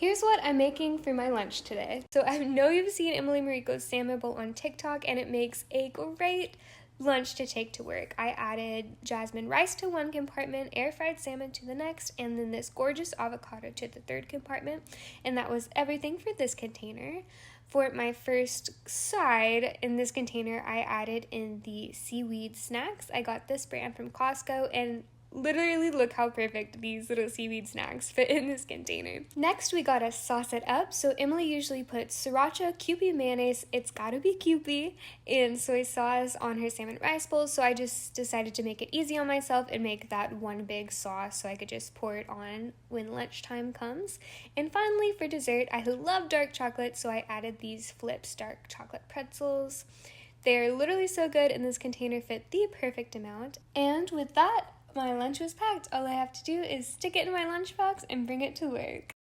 Here's what I'm making for my lunch today. So I know you've seen Emily Mariko's salmon bowl on TikTok, and it makes a great lunch to take to work. I added jasmine rice to one compartment, air fried salmon to the next, and then this gorgeous avocado to the third compartment. And that was everything for this container. For my first side in this container, I added in the seaweed snacks. I got this brand from Costco, and literally look how perfect these little seaweed snacks fit in this container. Next, we gotta sauce it up. So Emily usually puts sriracha, Kewpie mayonnaise, it's gotta be Kewpie, and soy sauce on her salmon rice bowl. So I just decided to make it easy on myself and make that one big sauce so I could just pour it on when lunchtime comes. And finally, for dessert, I love dark chocolate, so I added these Flips dark chocolate pretzels. They're literally so good, and this container fit the perfect amount. And with that, my lunch was packed. All I have to do is stick it in my lunchbox and bring it to work.